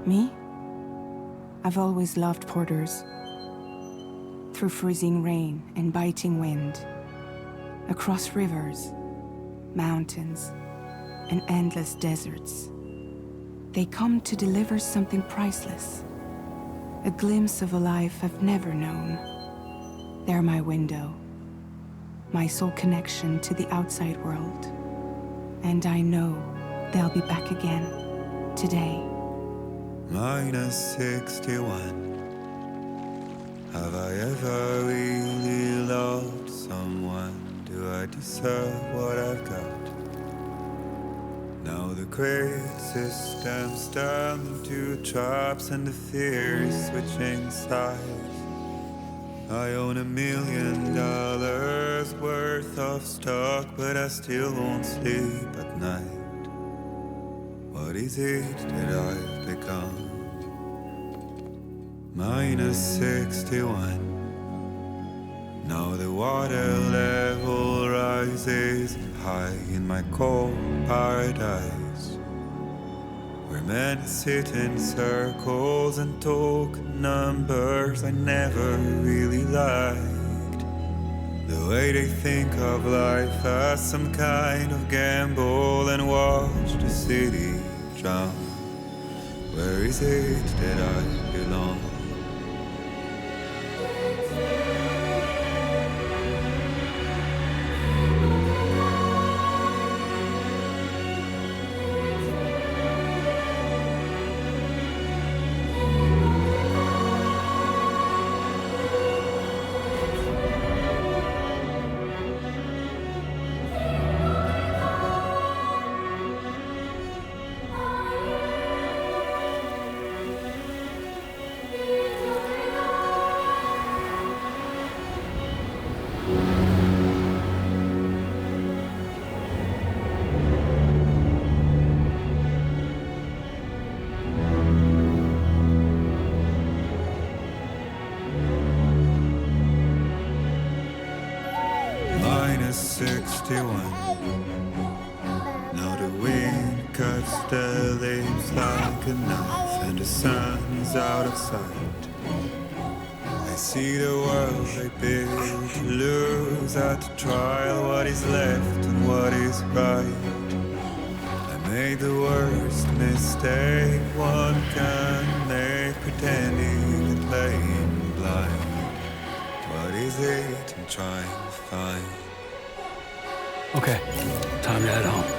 Me? I've always loved porters. Through freezing rain and biting wind, across rivers, mountains, and endless deserts, they come to deliver something priceless, a glimpse of a life I've never known. They're my window, my sole connection to the outside world. And I know they'll be back again, today. -61. Have I ever really loved someone? Do I deserve what I've got? Now the great systems turn into traps and the fear is switching sides. I own $1 million worth of stock, but I still won't sleep at night. What is it that I've become? -61. Now the water level rises high in my cold paradise, where men sit in circles and talk numbers I never really liked. The way they think of life as some kind of gamble and watch the city drown. Where is it that I belong? -61. Now the wind cuts the leaves like a knife and the sun is out of sight. I see the world I built to lose at the trial, what is left and what is right. I made the worst mistake one can make, pretending and playing blind. What is it I'm trying to find? Okay, time to head home.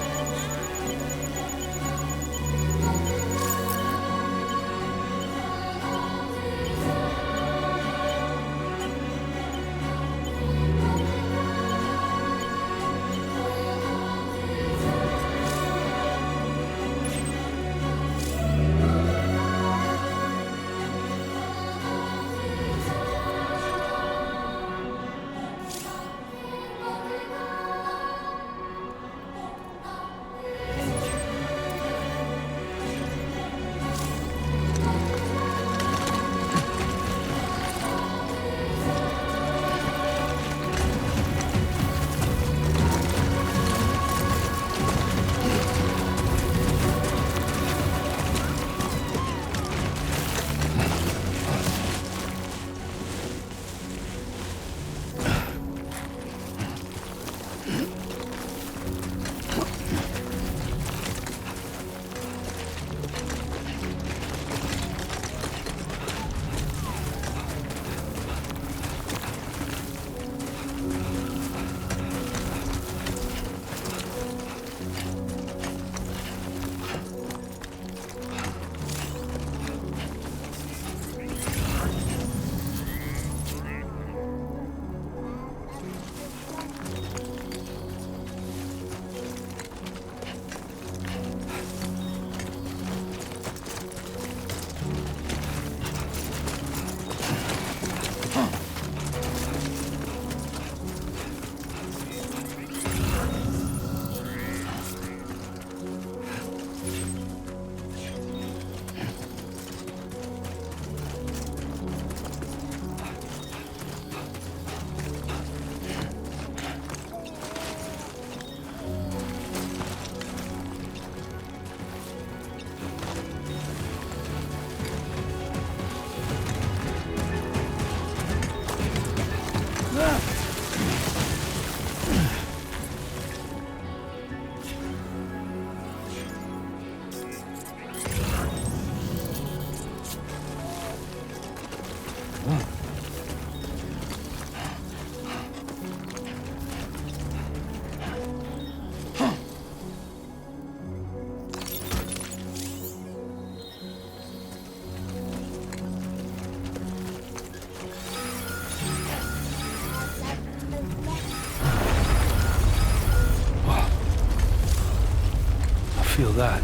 feel that?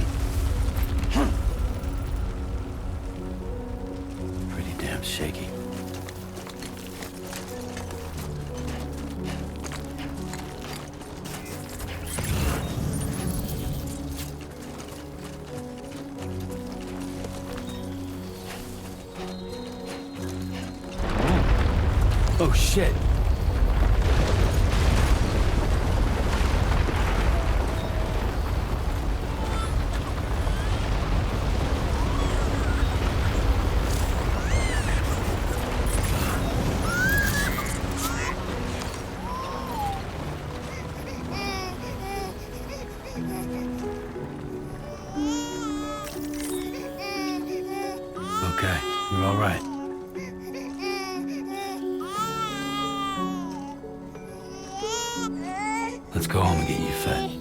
Pretty damn shaky. Oh, shit. Okay, you're all right. Let's go home and get you fed.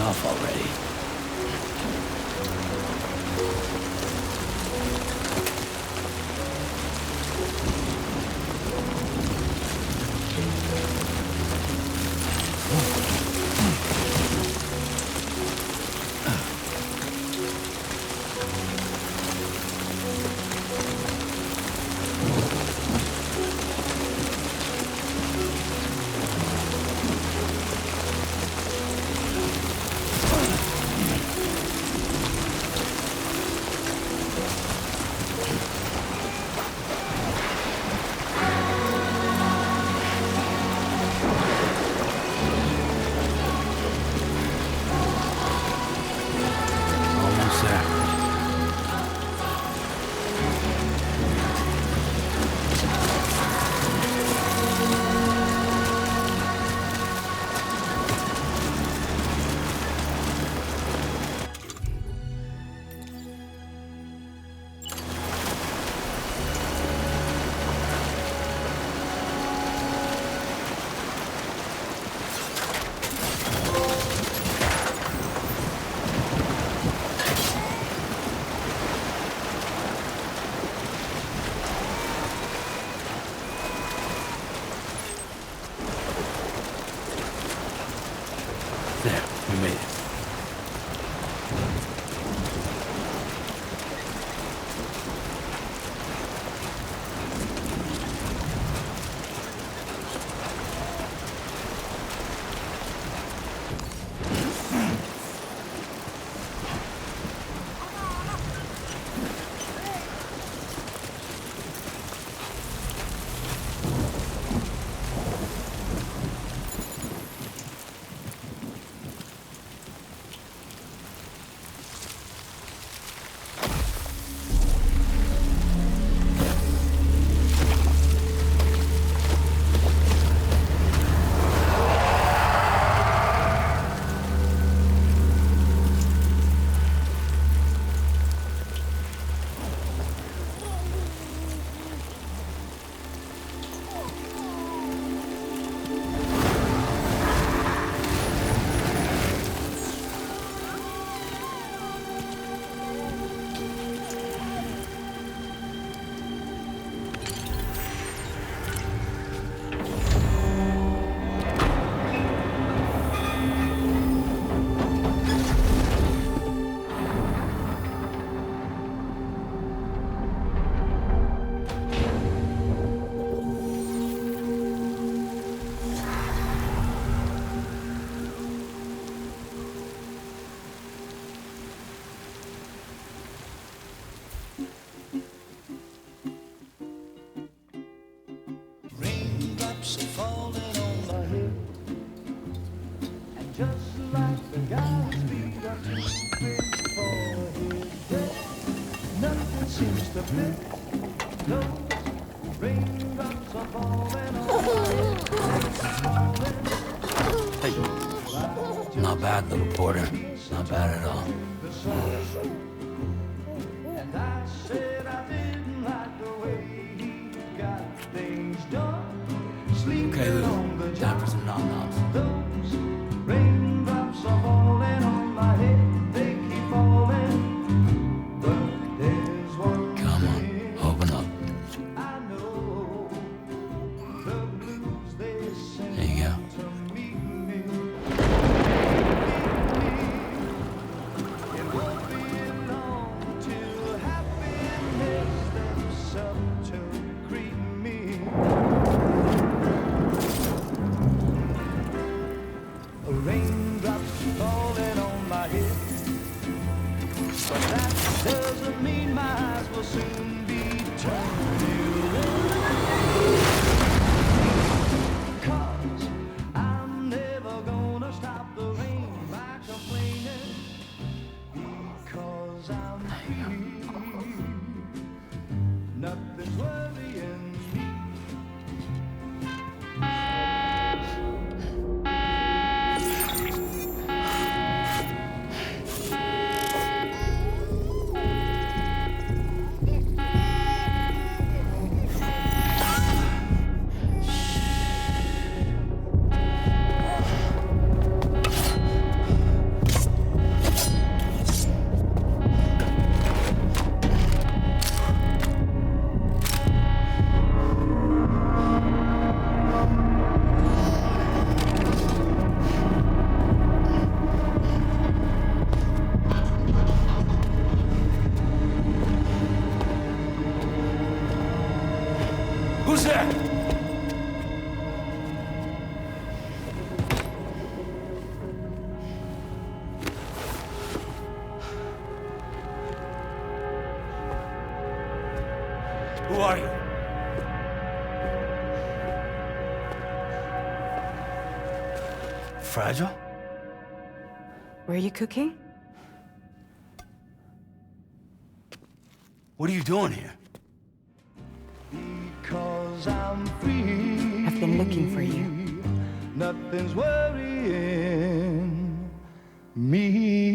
enough already. Not bad, little porter. Not bad at all. Okay, Lou. Time for some nom-noms. Come on, open up. There you go. Who's there? Who are you? Fragile? Were you cooking? What are you doing here? Because I'm free. I've been looking for you. Nothing's worrying me.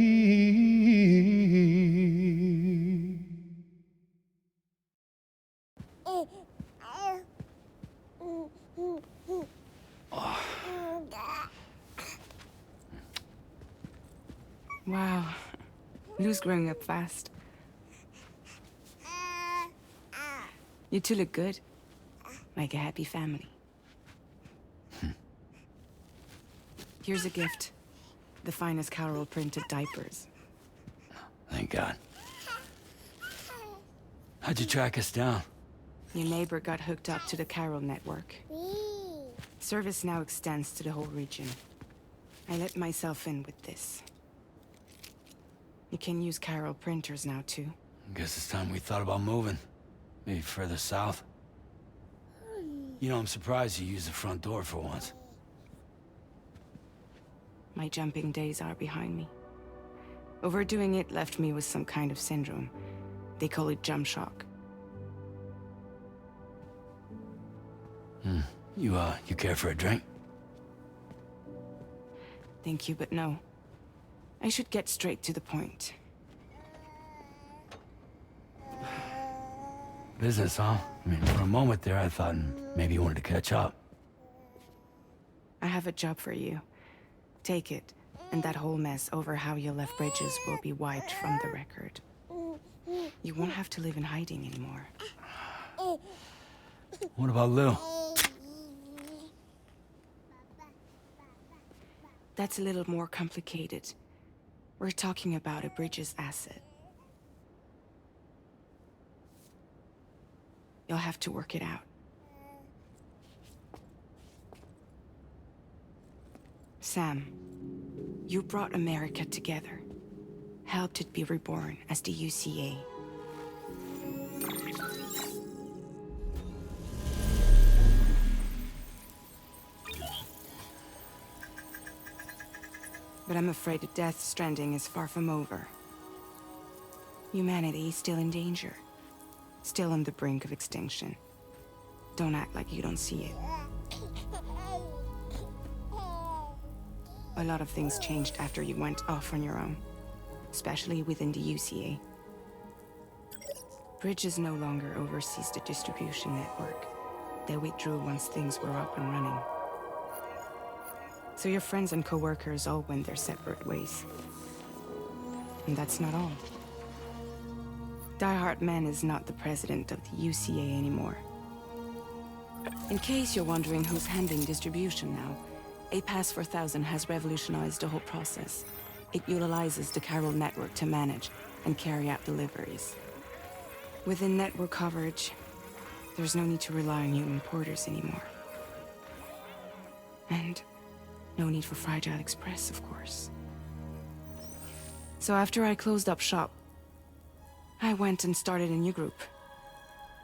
Wow. Lou's growing up fast. You two look good. Like a happy family. Here's a gift. The finest Carol printed diapers. Thank God. How'd you track us down? Your neighbor got hooked up to the Carol network. Service now extends to the whole region. I let myself in with this. You can use Carol printers now too. Guess it's time we thought about moving. Maybe further south. You know, I'm surprised you used the front door for once. My jumping days are behind me. Overdoing it left me with some kind of syndrome. They call it jump shock. You care for a drink? Thank you, but no. I should get straight to the point. Business, huh? I mean, for a moment there, I thought maybe you wanted to catch up. I have a job for you. Take it, and that whole mess over how you left bridges will be wiped from the record. You won't have to live in hiding anymore. What about Lou? That's a little more complicated. We're talking about a bridges asset. You'll have to work it out. Sam, you brought America together. Helped it be reborn as the UCA. But I'm afraid that Death Stranding is far from over. Humanity is still in danger. Still on the brink of extinction. Don't act like you don't see it. A lot of things changed after you went off on your own. Especially within the UCA. Bridges no longer oversees the distribution network. They withdrew once things were up and running. So your friends and co-workers all went their separate ways. And that's not all. Die Hard Man is not the president of the UCA anymore. In case you're wondering who's handling distribution now, A Pass 4000 has revolutionized the whole process. It utilizes the Carol network to manage and carry out deliveries. Within network coverage, there's no need to rely on human porters anymore. And no need for Fragile Express, of course. So after I closed up shop, I went and started a new group.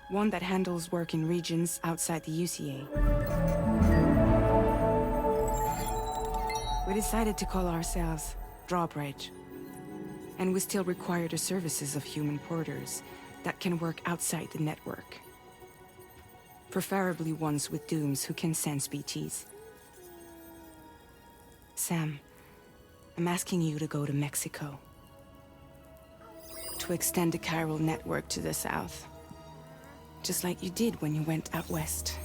One that handles work in regions outside the UCA. We decided to call ourselves Drawbridge. And we still require the services of human porters that can work outside the network. Preferably ones with dooms who can sense BTs. Sam, I'm asking you to go to Mexico. To extend the Carol network to the south. Just like you did when you went out west.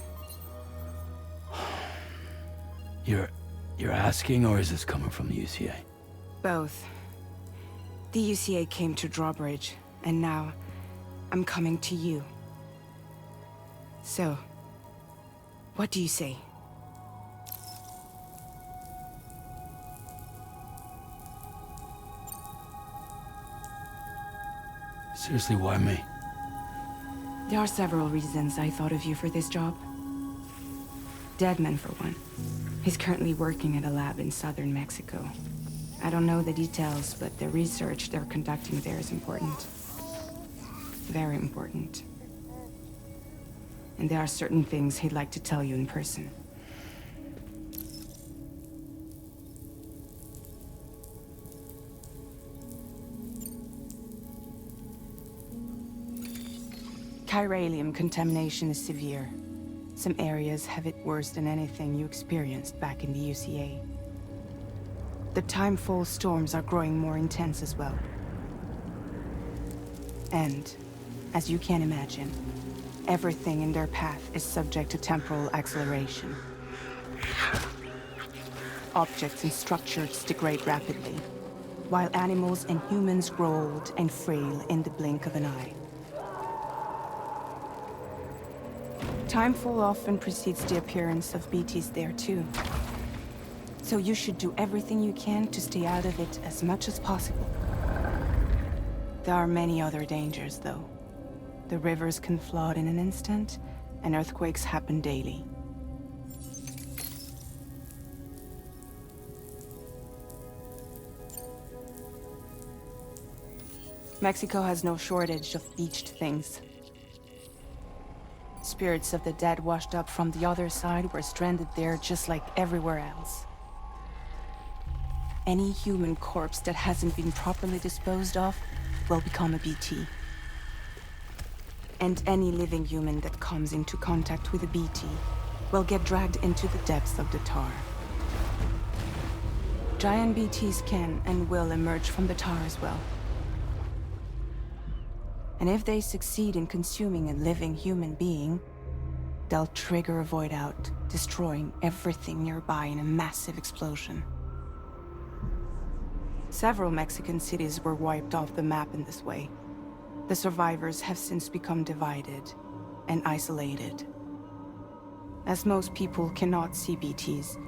You're asking, or is this coming from the UCA? Both. The UCA came to Drawbridge, and now I'm coming to you. So, what do you say? Seriously, why me? There are several reasons I thought of you for this job. Deadman, for one. He's currently working at a lab in southern Mexico. I don't know the details, but the research they're conducting there is important. Very important. And there are certain things he'd like to tell you in person. Chiralium contamination is severe. Some areas have it worse than anything you experienced back in the UCA. The timefall storms are growing more intense as well. And, as you can imagine, everything in their path is subject to temporal acceleration. Objects and structures degrade rapidly, while animals and humans grow old and frail in the blink of an eye. Timefall often precedes the appearance of BTs there too. So you should do everything you can to stay out of it as much as possible. There are many other dangers, though. The rivers can flood in an instant, and earthquakes happen daily. Mexico has no shortage of beached things. Spirits of the dead washed up from the other side were stranded there just like everywhere else. Any human corpse that hasn't been properly disposed of will become a BT. And any living human that comes into contact with a BT will get dragged into the depths of the tar. Giant BTs can and will emerge from the tar as well. And if they succeed in consuming a living human being, they'll trigger a void out, destroying everything nearby in a massive explosion. Several Mexican cities were wiped off the map in this way. The survivors have since become divided and isolated. As most people cannot see BTs,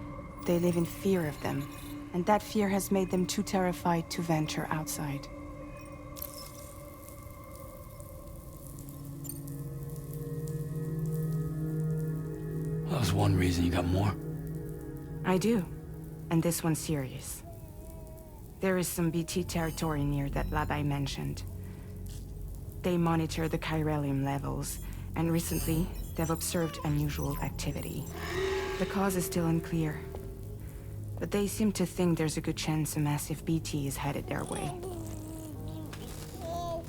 they live in fear of them, and that fear has made them too terrified to venture outside. That was one reason you got more. I do, and this one's serious. There is some BT territory near that lab I mentioned. They monitor the chiralium levels, and recently, they've observed unusual activity. The cause is still unclear, but they seem to think there's a good chance a massive BT is headed their way.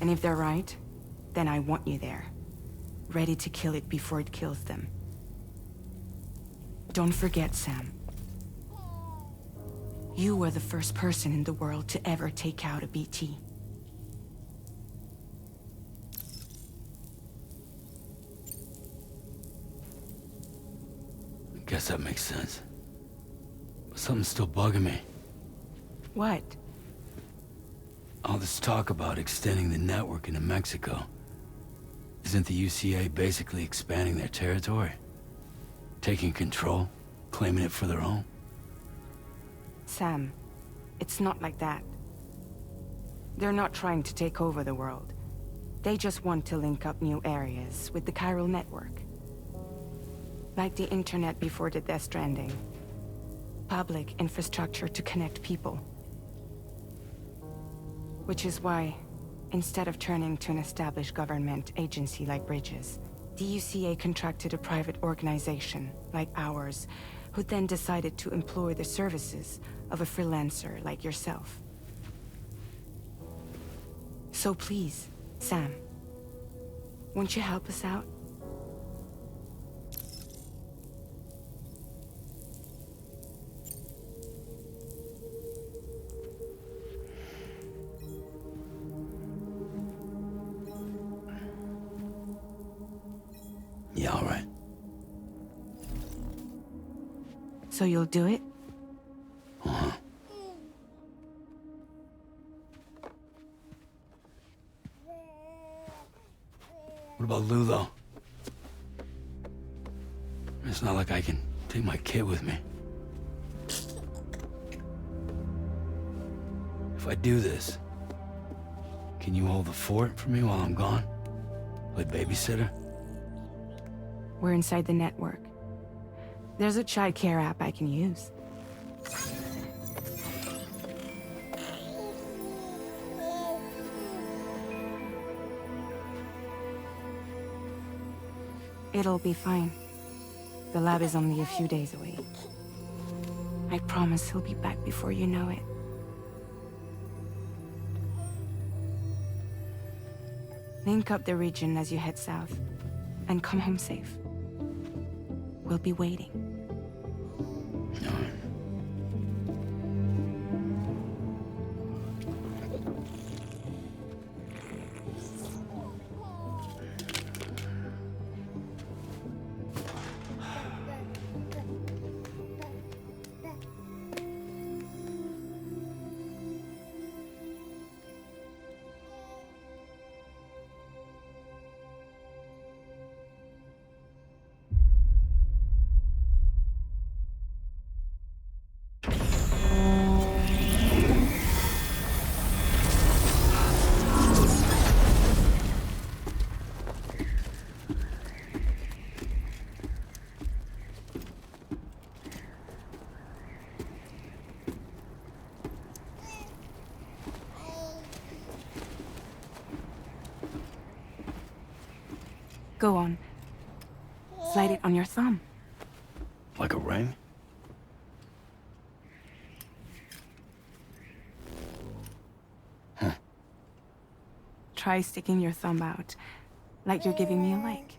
And if they're right, then I want you there, ready to kill it before it kills them. Don't forget, Sam. You were the first person in the world to ever take out a BT. I guess that makes sense. But something's still bugging me. What? All this talk about extending the network into Mexico. Isn't the UCA basically expanding their territory? Taking control, claiming it for their own? Sam, it's not like that. They're not trying to take over the world. They just want to link up new areas with the chiral network. Like the internet before the Death Stranding. Public infrastructure to connect people. Which is why, instead of turning to an established government agency like Bridges, the UCA contracted a private organization, like ours, who then decided to employ the services of a freelancer like yourself. So please, Sam, won't you help us out? Yeah, all right. So you'll do it? Uh-huh. What about Lou, though? It's not like I can take my kid with me. If I do this, can you hold the fort for me while I'm gone? Play babysitter? We're inside the network. There's a child care app I can use. It'll be fine. The lab is only a few days away. I promise he'll be back before you know it. Link up the region as you head south, and come home safe. We'll be waiting. Go on. Slide it on your thumb. Like a ring? Huh. Try sticking your thumb out, like you're giving me a like.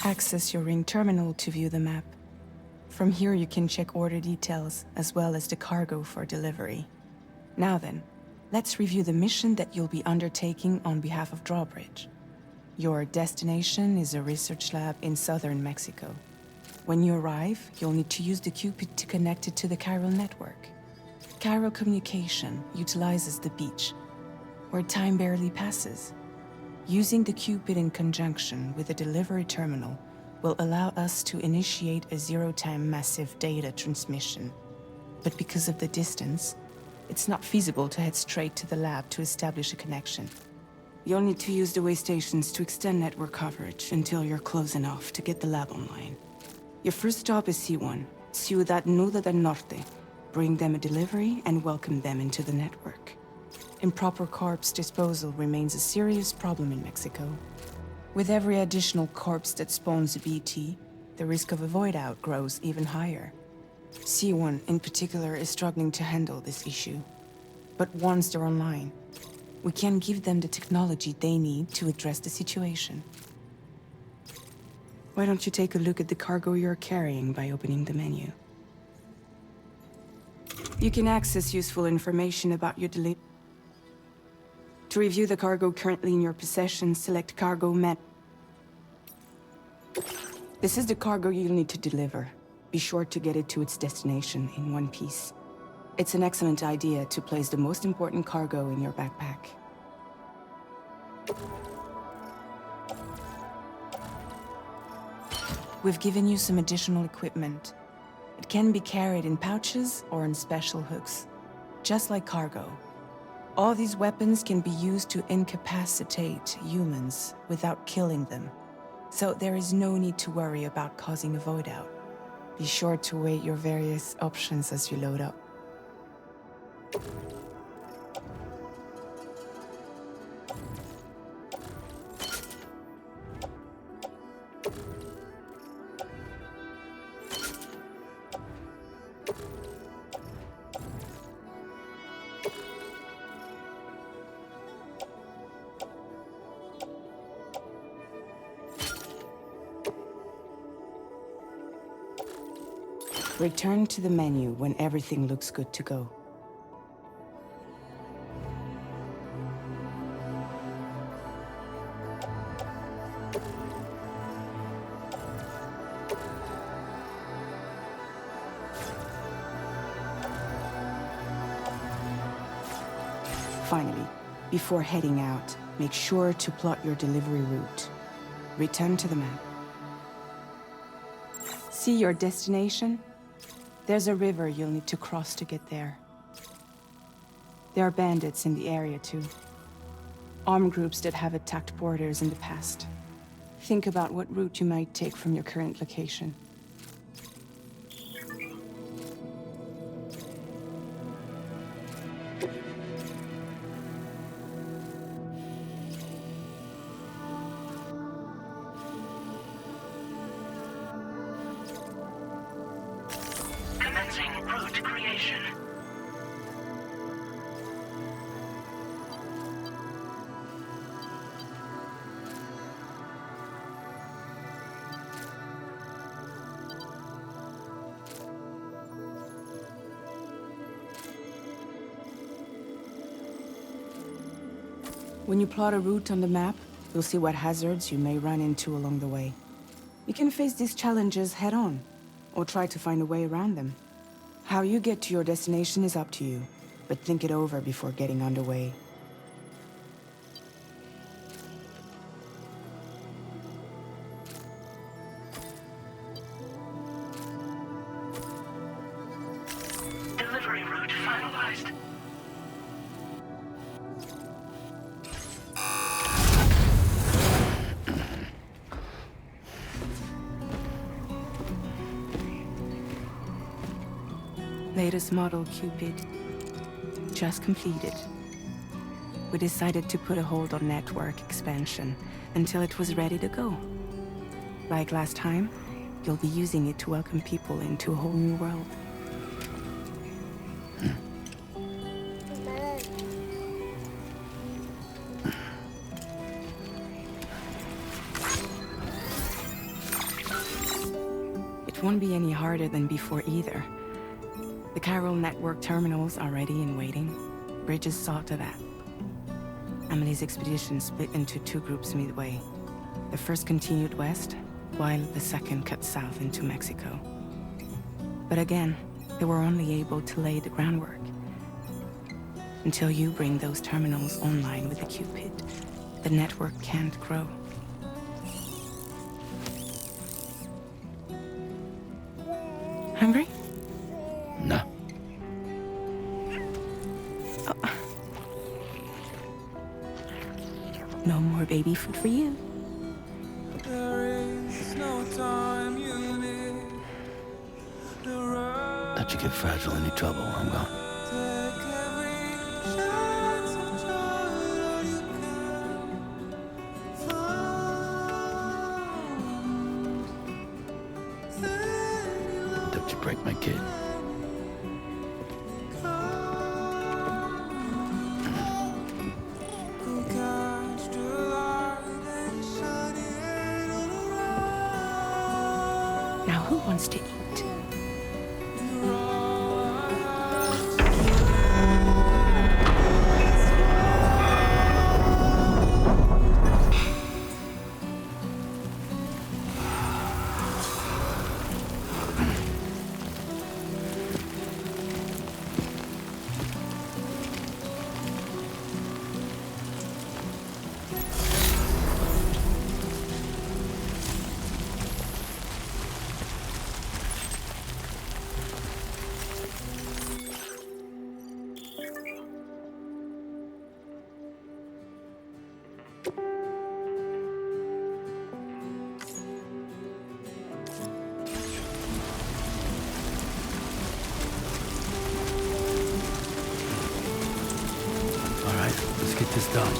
Access your ring terminal to view the map. From here you can check order details, as well as the cargo for delivery. Now then, let's review the mission that you'll be undertaking on behalf of Drawbridge. Your destination is a research lab in southern Mexico. When you arrive, you'll need to use the Cupid to connect it to the chiral network. Chiral communication utilizes the beach, where time barely passes. Using the Cupid in conjunction with the delivery terminal will allow us to initiate a zero-time massive data transmission. But because of the distance, it's not feasible to head straight to the lab to establish a connection. You'll need to use the way stations to extend network coverage until you're close enough to get the lab online. Your first stop is C1, Ciudad Nuda del Norte. Bring them a delivery and welcome them into the network. Improper corpse disposal remains a serious problem in Mexico. With every additional corpse that spawns a BT, the risk of a void out grows even higher. C1 in particular is struggling to handle this issue. But once they're online, we can give them the technology they need to address the situation. Why don't you take a look at the cargo you're carrying by opening the menu? You can access useful information about your delivery. To review the cargo currently in your possession, select Cargo Met. This is the cargo you'll need to deliver. Be sure to get it to its destination in one piece. It's an excellent idea to place the most important cargo in your backpack. We've given you some additional equipment. It can be carried in pouches or in special hooks, just like cargo. All these weapons can be used to incapacitate humans without killing them. So there is no need to worry about causing a void out. Be sure to weigh your various options as you load up. Return to the menu when everything looks good to go. Finally, before heading out, make sure to plot your delivery route. Return to the map. See your destination? There's a river you'll need to cross to get there. There are bandits in the area too. Armed groups that have attacked borders in the past. Think about what route you might take from your current location. Commencing route creation. When you plot a route on the map, you'll see what hazards you may run into along the way. You can face these challenges head-on, or try to find a way around them. How you get to your destination is up to you, but think it over before getting underway. Delivery route finalized. Latest model Cupid. Just completed. We decided to put a hold on network expansion until it was ready to go. Like last time, you'll be using it to welcome people into a whole new world. It won't be any harder than before either. The Chiral network terminals are ready and waiting. Bridges saw to that. Emily's expedition split into two groups midway. The first continued west, while the second cut south into Mexico. But again, they were only able to lay the groundwork. Until you bring those terminals online with the Cupid, the network can't grow. Hungry? No. No more baby food for you. Let you get fragile any trouble, I'm gone. Don't you break my kid. Now who wants to eat? Let's get this done.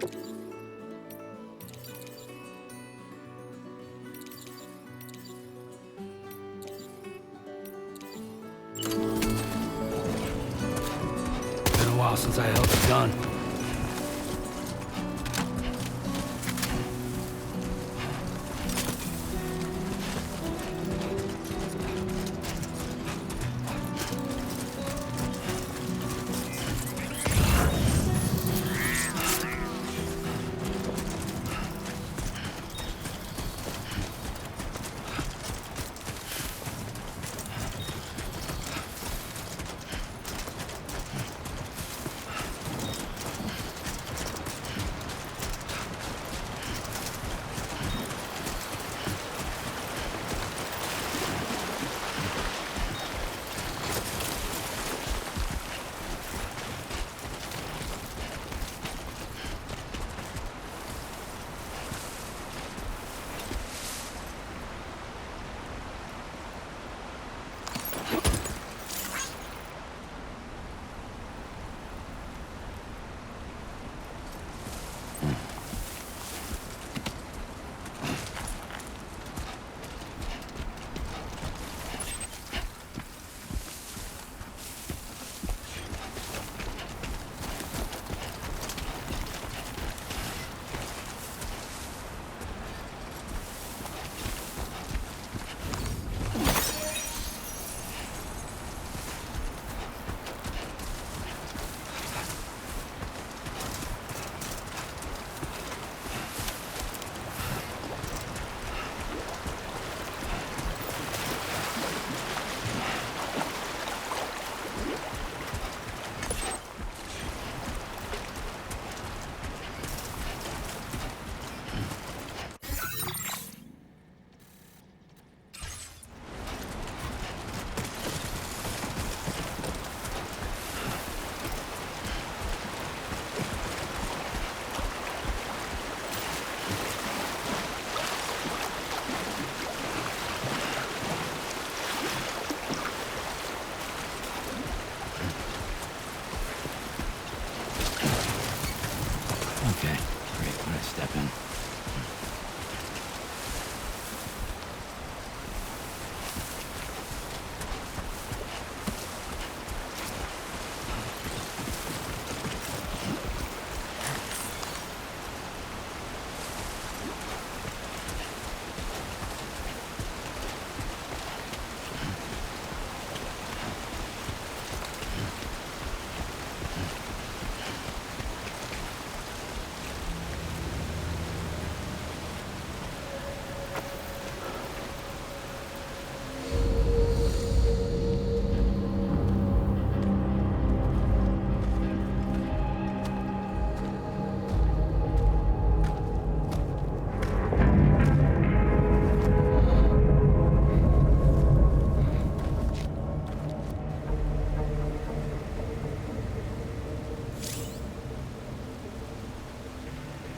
Been a while since I held a gun.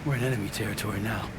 We're in enemy territory now.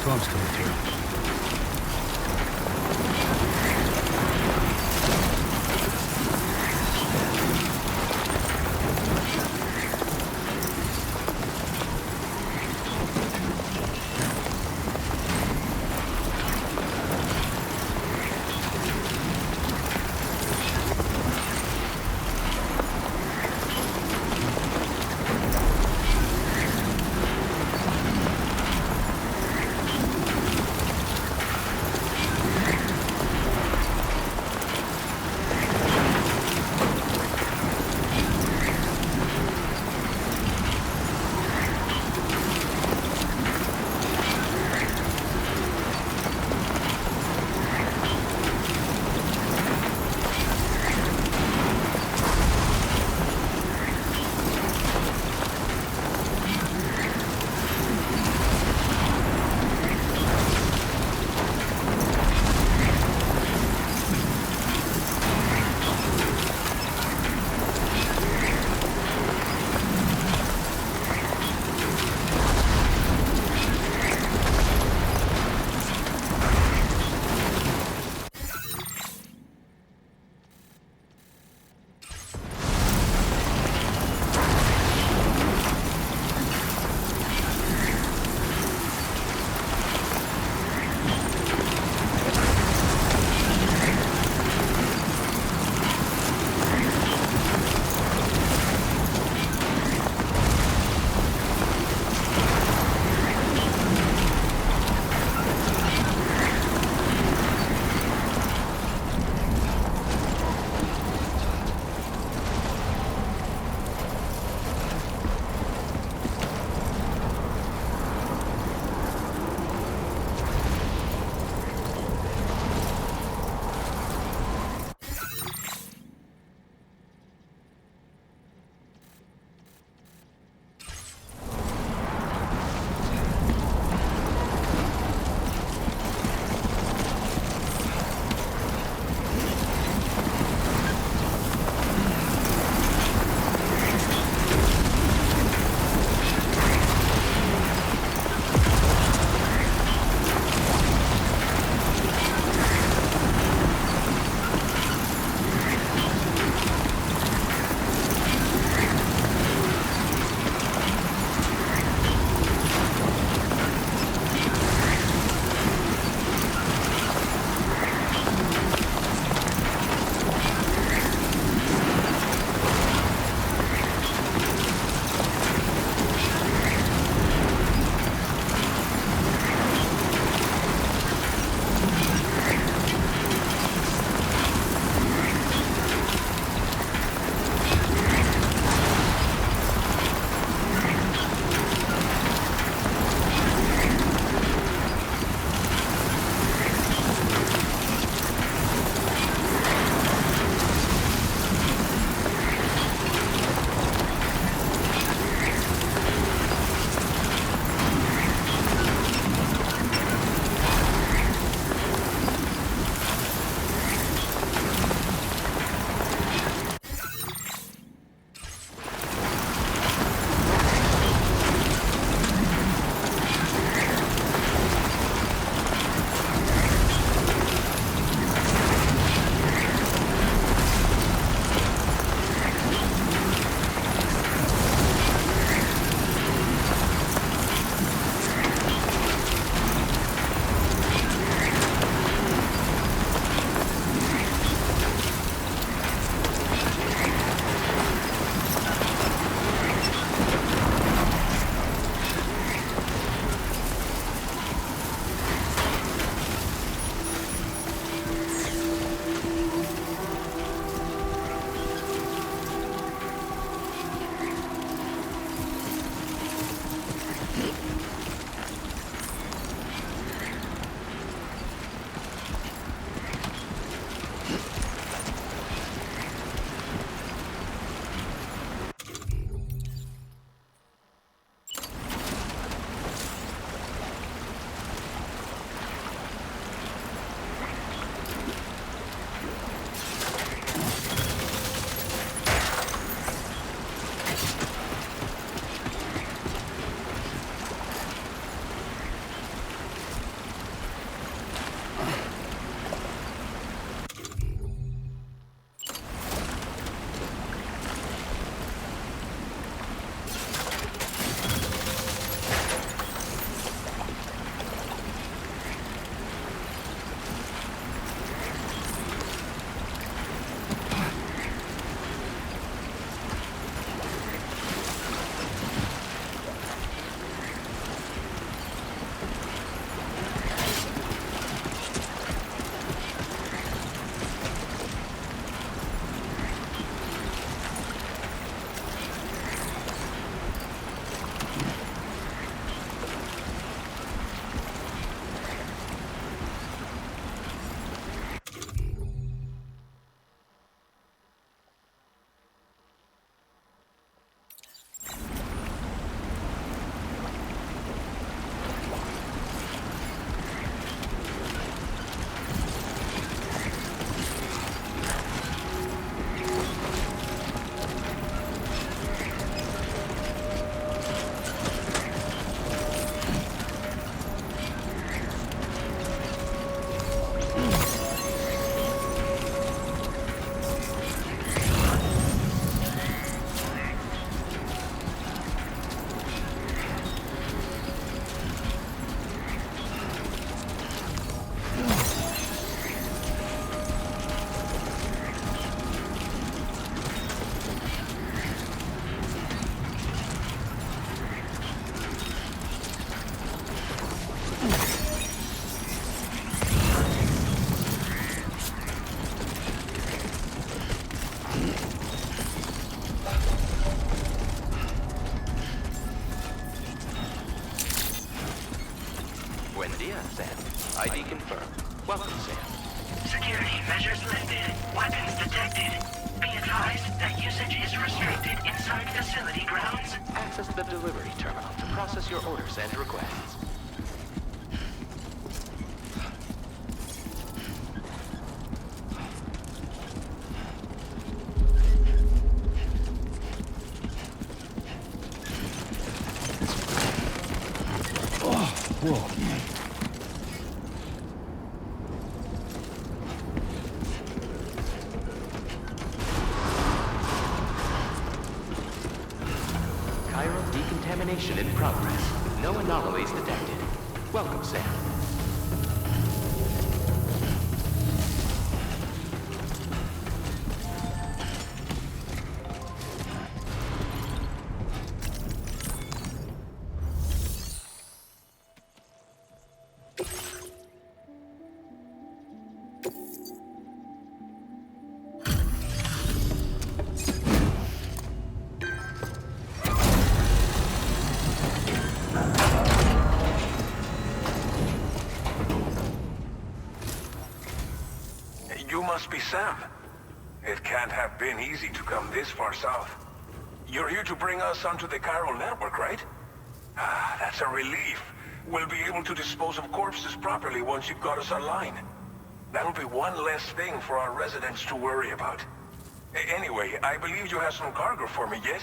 Storm's coming through. Buen dia, Sam. ID confirmed. Welcome, Sam. Security measures lifted. Weapons detected. Be advised that usage is restricted inside facility grounds. Access the delivery terminal to process your orders and requests. Whoa. Chiral decontamination in progress. No anomalies detected. Welcome, Sam. You must be Sam. It can't have been easy to come this far south. You're here to bring us onto the chiral network, right? Ah, that's a relief. We'll be able to dispose of corpses properly once you've got us online. That'll be one less thing for our residents to worry about. Anyway, I believe you have some cargo for me, yes?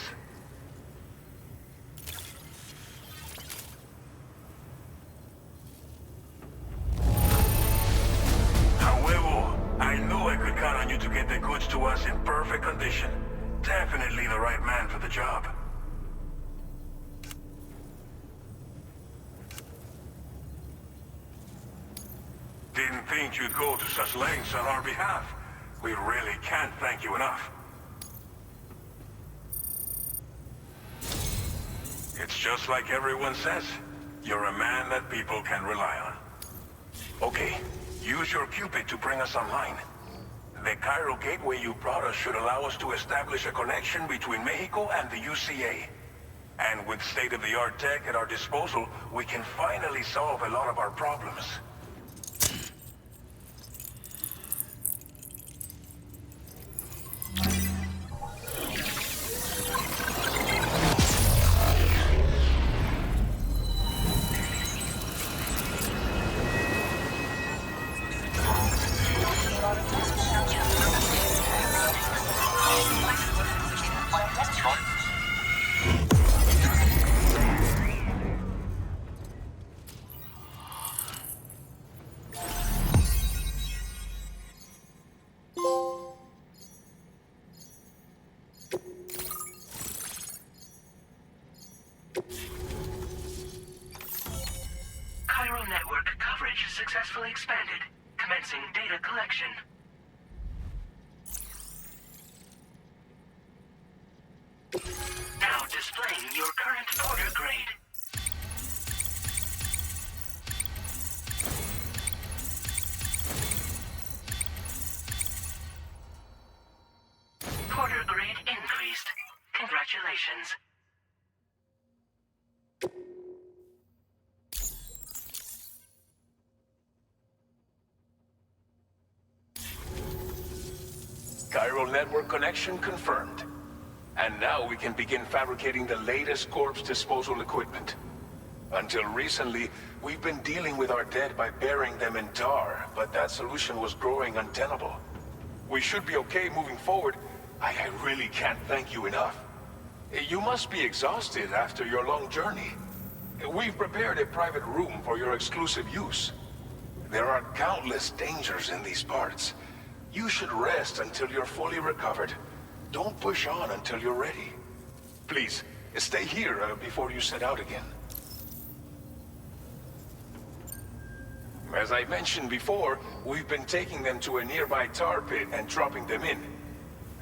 I knew I could count on you to get the goods to us in perfect condition. Definitely the right man for the job. Didn't think you'd go to such lengths on our behalf. We really can't thank you enough. It's just like everyone says. You're a man that people can rely on. Okay. Use your Cupid to bring us online. The chiral gateway you brought us should allow us to establish a connection between Mexico and the UCA. And with state-of-the-art tech at our disposal, we can finally solve a lot of our problems. Chiral network coverage successfully expanded. Commencing data collection. Now displaying your current porter grade. Porter grade increased. Congratulations. Chiral network connection confirmed. And now we can begin fabricating the latest corpse disposal equipment. Until recently, we've been dealing with our dead by burying them in tar, but that solution was growing untenable. We should be okay moving forward. I really can't thank you enough. You must be exhausted after your long journey. We've prepared a private room for your exclusive use. There are countless dangers in these parts. You should rest until you're fully recovered. Don't push on until you're ready. Please, stay here before you set out again. As I mentioned before, we've been taking them to a nearby tar pit and dropping them in.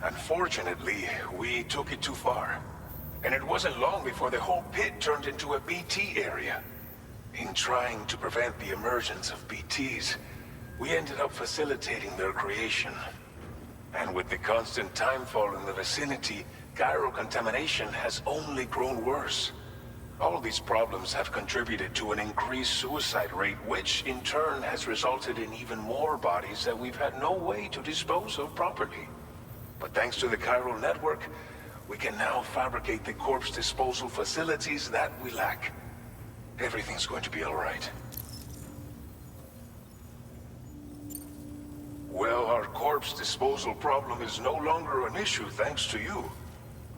Unfortunately, we took it too far. And it wasn't long before the whole pit turned into a BT area. In trying to prevent the emergence of BTs, we ended up facilitating their creation. And with the constant timefall in the vicinity, chiral contamination has only grown worse. All these problems have contributed to an increased suicide rate, which in turn has resulted in even more bodies that we've had no way to dispose of properly. But thanks to the chiral network, we can now fabricate the corpse disposal facilities that we lack. Everything's going to be all right. Well, our corpse disposal problem is no longer an issue thanks to you.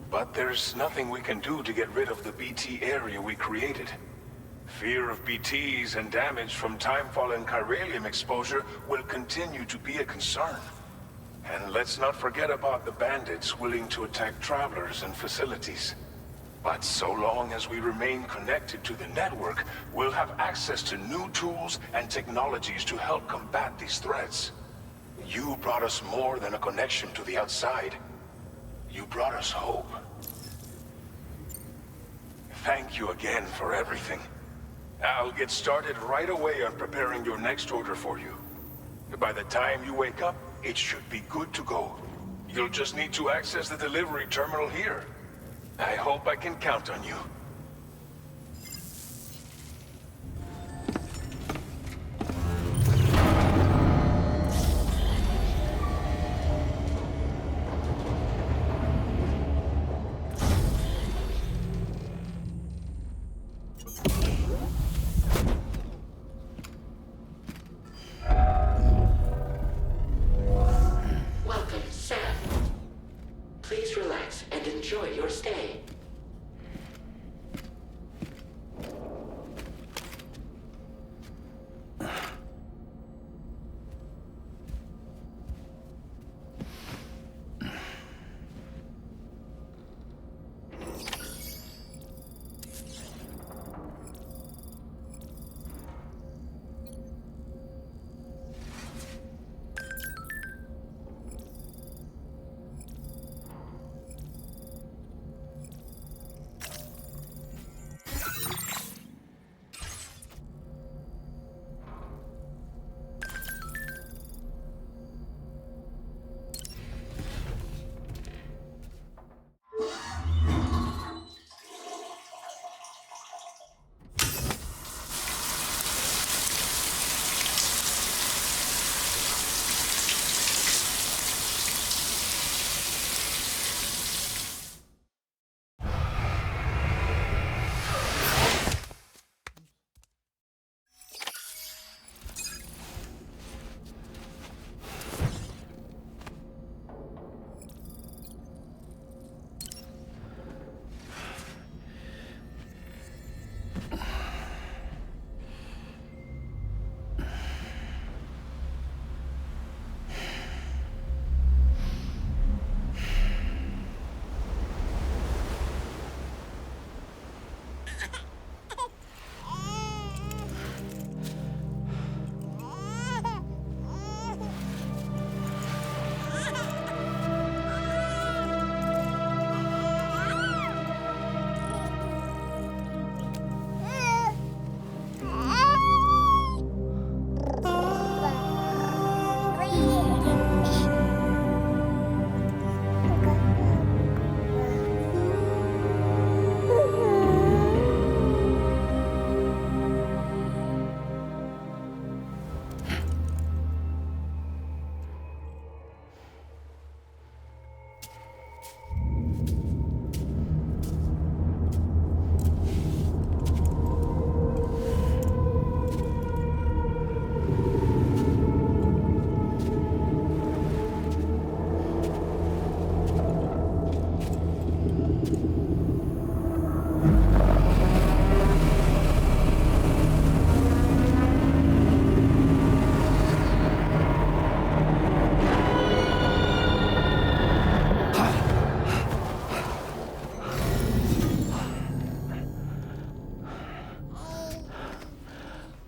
But there's nothing we can do to get rid of the BT area we created. Fear of BTs and damage from timefall and chiralium exposure will continue to be a concern. And let's not forget about the bandits willing to attack travelers and facilities. But so long as we remain connected to the network, we'll have access to new tools and technologies to help combat these threats. You brought us more than a connection to the outside. You brought us hope. Thank you again for everything. I'll get started right away on preparing your next order for you. By the time you wake up, it should be good to go. You'll just need to access the delivery terminal here. I hope I can count on you.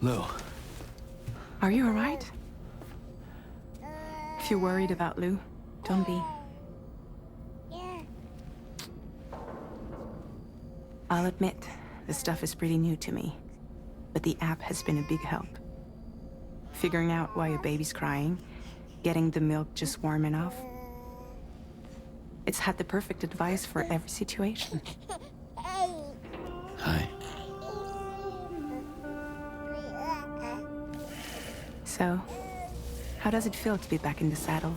Lou. Are you alright? If you're worried about Lou, don't be. I'll admit, this stuff is pretty new to me, but the app has been a big help. Figuring out why a baby's crying, getting the milk just warm enough. It's had the perfect advice for every situation. Hi. So, how does it feel to be back in the saddle?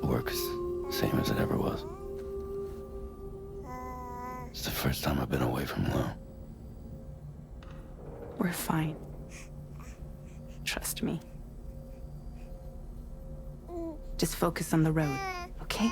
Work's same as it ever was. It's the first time I've been away from Lo. We're fine. Trust me. Just focus on the road, okay?